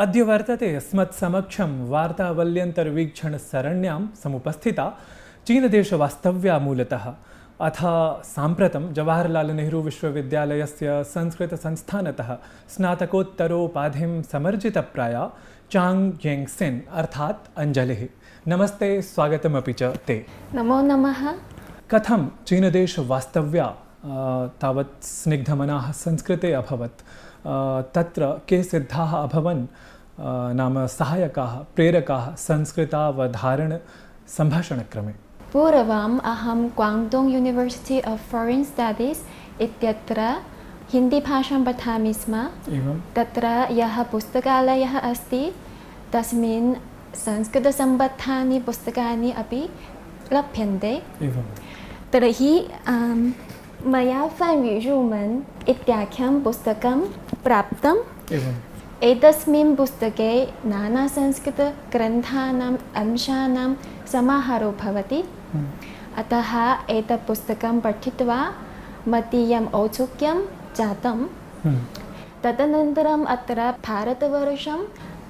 अद्य वर्तते अस्मत्समक्षं वार्तावल्यन्तर्वीक्षणसरण्यां समुपस्थिता चीनदेशवास्तव्या मूलतः अथ साम्प्रतं जवाहरलालनेहरूविश्वविद्यालयस्य संस्कृतसंस्थानतः स्नातकोत्तरोपाधिं समर्जितप्राया चांग येंगसेन अर्थात् अंजलिः। नमस्ते, स्वागतमपि च ते। नमो नमः। कथं चीनदेशवास्तव्या तावत् स्निग्धमनाः संस्कृते अभवत्? तत्र के सिद्धाः अभवन् नाम सहायकाः प्रेरकाः संस्कृतावधारण सम्भाषणक्रमे? पूर्वम् अहं ग्वाङ्गडोङ्ग् यूनिवर्सिटी आफ् फॉरेन स्टडीस् इत्यत्र हिन्दीभाषां पठामि स्म। तत्र यः पुस्तकालयः अस्ति तस्मिन् संस्कृतसम्बद्धानि पुस्तकानि अपि लभ्यन्ते। तर्हि मया 范语入门 इत्याख्यं पुस्तकं प्राप्तम्। एतस्मिन् पुस्तके नानासंस्कृतग्रन्थानाम् अंशानां समाहारो भवति। अतः एतत् पुस्तकं पठित्वा मदीयम् औत्सुक्यं जातं। तदनन्तरम् अत्र भारतवर्षम्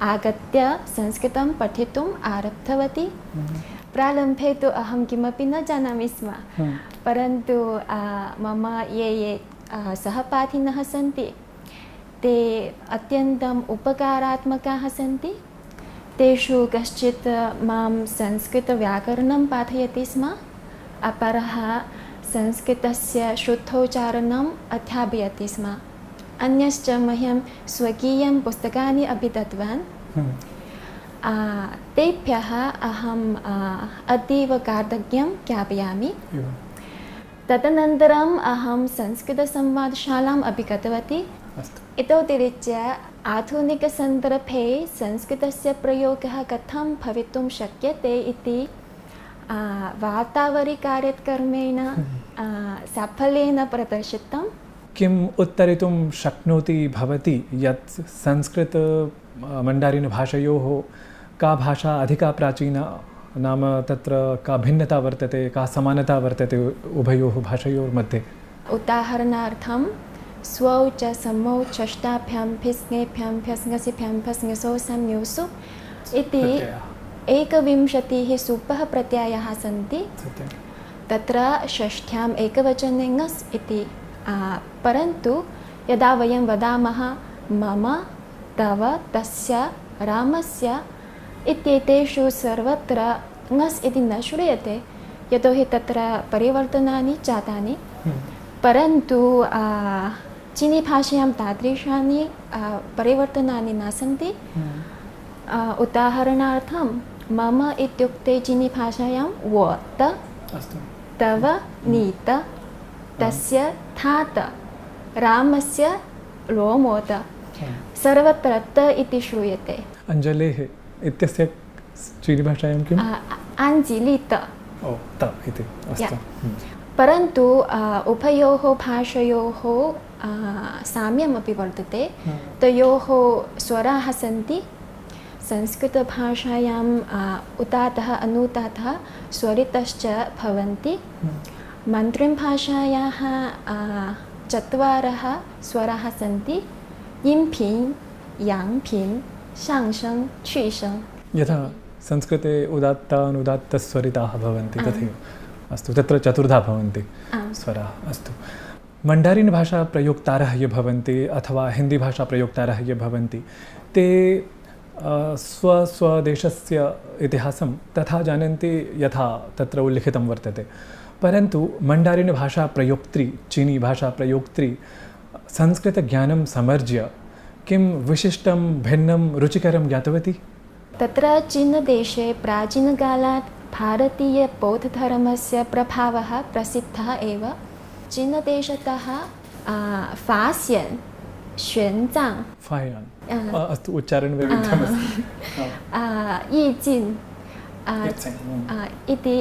आगत्य संस्कृतं पठितुम् आरब्धवती। प्रारम्भे तु अहं किमपि न जानामि स्म, परन्तु मम ये सहपाठिनः सन्ति ते अत्यन्तम् उपकारात्मकाः सन्ति। तेषु कश्चित् मां संस्कृतव्याकरणं पाठयति स्म, अपरः संस्कृतस्य शुद्धोच्चारणम् अध्यापयति स्म, अन्यश्च मह्यं स्वकीयं पुस्तकानि अपि दत्तवान्। तेभ्यः अहम् अतीव कृतज्ञं ज्ञापयामि। तदनन्तरम् अहं संस्कृतसंवादशालाम् अपि गतवती। इतोतिरिच्य आधुनिकसन्दर्भे संस्कृतस्य प्रयोगः कथं भवितुं शक्यते इति वार्तावलीकार्यक्रमेण साफल्येन प्रदर्शितम्। किम् उत्तरितुं शक्नोति भवती यत् संस्कृत मण्डारिन् भाषयोः का भाषा अधिका प्राचीना, नाम तत्र का भिन्नता वर्तते, का समानता वर्तते उभयोः भाषयोर्मध्ये? उदाहरणार्थं स्वौ च समौ षष्ठाभ्यां भिस्ङेभ्यां भ्यस्ङसिभ्यां भस्ङसौ संज्ञोसु इति 21 सुपः प्रत्ययाः सन्ति। तत्र षष्ठ्याम् एकवचने ङस् इति। परन्तु यदा वयं वदामः मम, तव, तस्य, रामस्य इत्येतेषु सर्वत्र ङस् इति न श्रूयते, यतोहि तत्र परिवर्तनानि जातानि। परन्तु चीनीभाषायां तादृशानि परिवर्तनानि न सन्ति। उदाहरणार्थं मम इत्युक्ते चीनीभाषायां वो त, तव नीत, तस्य थात, रामस्य लोमोत, सर्वत्र त इति श्रूयते। अंजलेः इत्यस्य चीनीभाषायां किम्? आञ्जिलित। ओ, त इति। अस्तु। परन्तु उभयोः भाषयोः साम्यमपि वर्तते। तयोः स्वराः सन्ति। संस्कृतभाषायाम् उदात्तः अनुदात्तः स्वरितश्च भवन्ति। मन्त्रीं भाषायाः 4 स्वराः सन्ति। यिङ्-फिङ्, याङ्-फिङ्, शाङ्-शङ्, छि-शङ्। यथा संस्कृते उदात्त अनुदात्तस्वरिताः भवन्ति तथैव। अस्तु, तत्र 4 भवन्ति स्वराः। अस्तु, मण्डारिन् भाषा प्रयोक्तारः ये भवन्ति अथवा हिन्दीभाषा प्रयोक्तारः ये भवन्ति ते स्वदेशस्य इतिहासं तथा जानन्ति यथा तत्र उल्लिखितं वर्तते। परन्तु मण्डारिन् भाषा प्रयोक्त्री, चीनी भाषा प्रयोक्त्री संस्कृतज्ञानं समर्ज्य किं विशिष्टं भिन्नं रुचिकरं ज्ञातवती? तत्र चीनदेशे प्राचीनकालात् भारतीयबौद्धधर्मस्य प्रभावः प्रसिद्धः एव। चीनदेशतः फास्यन्, श्वेन्जाङ्ग्, अस्तु, उच्चारणवैविध्यमस्ति, यीजिन् इति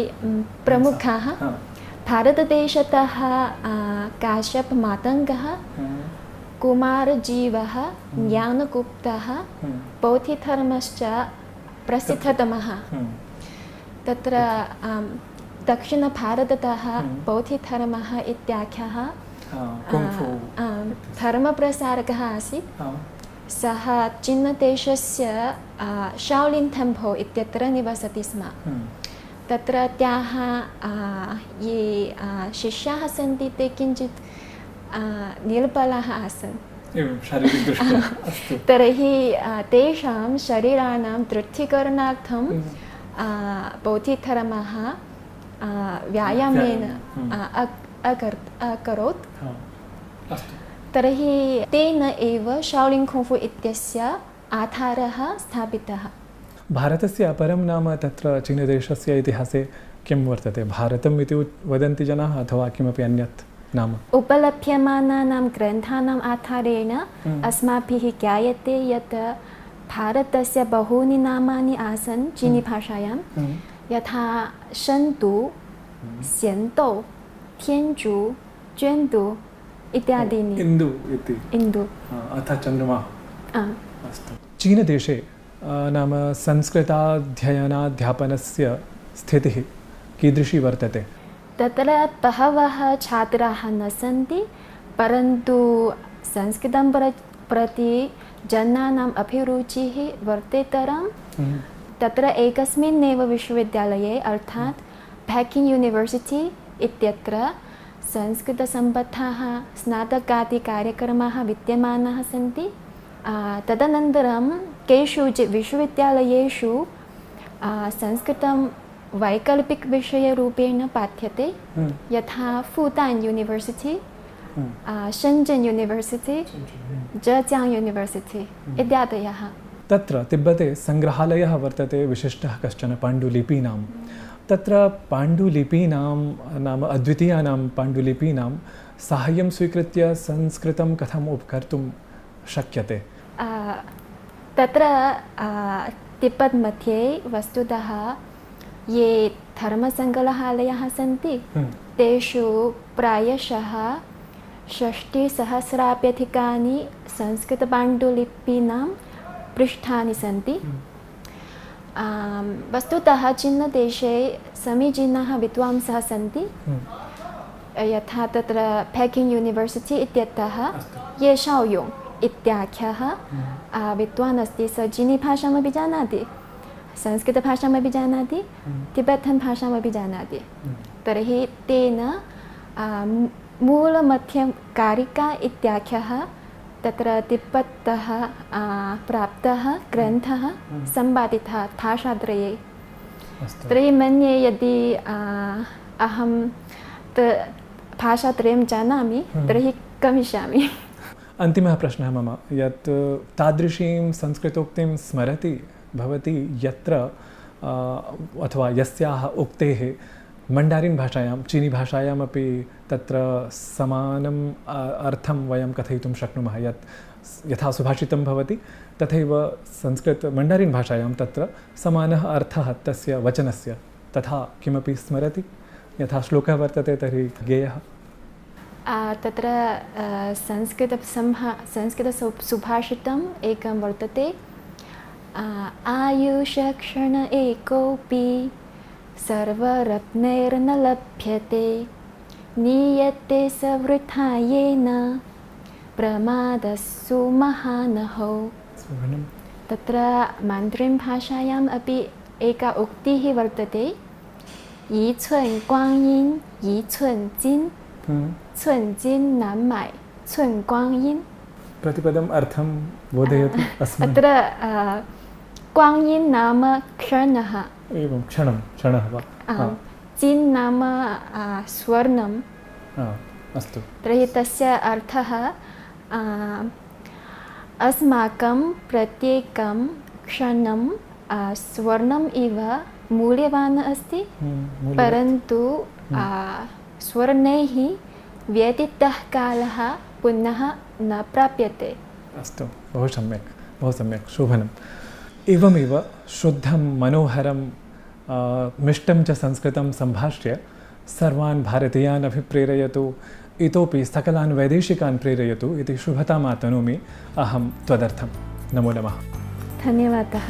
प्रमुखाः। भारतदेशतः काश्यपमातङ्गः, कुमारजीवः, ज्ञानगुप्तः, बौद्धधर्मश्च प्रसिद्धतमः। तत्र दक्षिणभारततः बौद्धधर्मः इत्याख्यः धर्मप्रसारकः आसीत्। सः चीनदेशस्य शाओलिन् टेम्पल् इत्यत्र निवसति स्म। तत्रत्याः ये शिष्याः सन्ति ते किञ्चित् निर्बलाः आसन्। एवं शारीरिकदृष्ट्या अस्तु। तर्हि तेषां शरीराणां दृढीकरणार्थं बौद्धधर्मः व्यायामेन अकरोत्। अस्तु। तर्हि तेन एव शाओलिन् कुङ्फु इत्यस्य आधारः स्थापितः। भारतस्य अपरं नाम तत्र चीनदेशस्य इतिहासे किं वर्तते? भारतम् इति वदन्ति जनाः अथवा किमपि अन्यत् नाम? उपलभ्यमानानां ग्रन्थानाम् आधारेण अस्माभिः ज्ञायते यत् भारतस्य बहूनि नामानि आसन् चीनीभाषायां, यथा शन्तु, स्यन्तौ, थियञ्चु, च्वेन्तु इत्यादीनि। इन्दु इति। इन्दु अथ चन्द्रमा। अस्तु। चीनदेशे नाम संस्कृताध्ययनाध्यापनस्य स्थितिः कीदृशी वर्तते? तत्र बहवः छात्राः न सन्ति, परन्तु संस्कृतं प्रति जनानाम् अभिरुचिः वर्तेतरं। तत्र एकस्मिन्नेव विश्वविद्यालये अर्थात् पेकिङ्ग् यूनिवर्सिटी इत्यत्र संस्कृतसम्बद्धाः स्नातकादिकार्यक्रमाः विद्यमानाः सन्ति। तदनन्तरं केषुचित् विश्वविद्यालयेषु संस्कृतं वैकल्पिकविषयरूपेण पाठ्यते, यथा फुटान् यूनिवर्सिटी, शेञ्जन् यूनिवर्सिटी, जजियाङ्ग् यूनिवर्सिटी इत्यादयः। तत्र तिब्बते सङ्ग्रहालयः वर्तते विशिष्टः कश्चन पाण्डुलिपीनां। तत्र पाण्डुलिपीनां नाम अद्वितीयानां पाण्डुलिपीनां साहाय्यं स्वीकृत्य संस्कृतं कथम् उपकर्तुं शक्यते? तत्र तिब्बत् मध्ये वस्तुतः ये धर्मसङ्ग्रहालयाः सन्ति तेषु प्रायशः 60,000-प्यधिकानि संस्कृतपाण्डुलिपीनां पृष्ठानि सन्ति। वस्तुतः चीनदेशे समीचीनाः विद्वांसः सन्ति, यथा तत्र पेकिङ्ग् यूनिवर्सिटी इत्यतः ये शाओयोङ्ग् इत्याख्यः विद्वान् अस्ति। स चीनीभाषामपि जानाति, संस्कृतभाषामपि जानाति, तिबेटन् भाषामपि जानाति। तर्हि तेन मूलमध्यमकारिका इत्याख्यः तत्र तिब्बतः प्राप्तः ग्रन्थः सम्पादितः भाषात्रये। तर्हि मन्ये यदि अहं भाषात्रयं जानामि तर्हि गमिष्यामि। अन्तिमः प्रश्नः मम, यत् तादृशीं संस्कृतोक्तिं स्मरति भवती यत्र अथवा यस्याः उक्तेः मण्डारिन् भाषायां चीनी भाषायामपि तत्र समानम् अर्थं वयं कथयितुं शक्नुमः, यत् यथा सुभाषितं भवति तथैव मण्डारिन् भाषायां तत्र समानः अर्थः तस्य वचनस्य, तथा किमपि स्मरति? यथा श्लोकः वर्तते तर्हि गेयः। तत्र संस्कृतसुभाषितम् एकं वर्तते। आयुषक्षण एकोऽपि सर्वरत्नैर्न लभ्यते, नीयते स वृथा येन प्रमादस्सु महानहो। तत्र मण्डरिन् भाषायाम् अपि एका उक्तिः वर्तते, यी चुन् ग्वाङ्गिन् यी चुन् जिन्, चुन् जिन् नाम्मै चुन् ग्वाङ्गिन्। प्रतिपदम् अर्थं बोधयतु अस्मान्। अत्र ग्वाङ्गिन् नाम क्षणः। एवं क्षणः वा? जिन् नाम स्वर्णम्। अस्तु। तर्हि तस्य अर्थः अस्माकं प्रत्येकं क्षणं स्वर्णम् इव मूल्यवान् अस्ति, परन्तु स्वर्णैः व्यतीतः कालः पुनः न प्राप्यते। अस्तु, बहु सम्यक्, शोभनम्। एवमेव शुद्धं मनोहरं मिष्टं च संस्कृतं सम्भाष्य सर्वान् भारतीयान् अभिप्रेरयतु, इतोपि सकलान् वैदेशिकान् प्रेरयतु इति शुभतामातनोमि अहं त्वदर्थं। नमो नमः। धन्यवादः।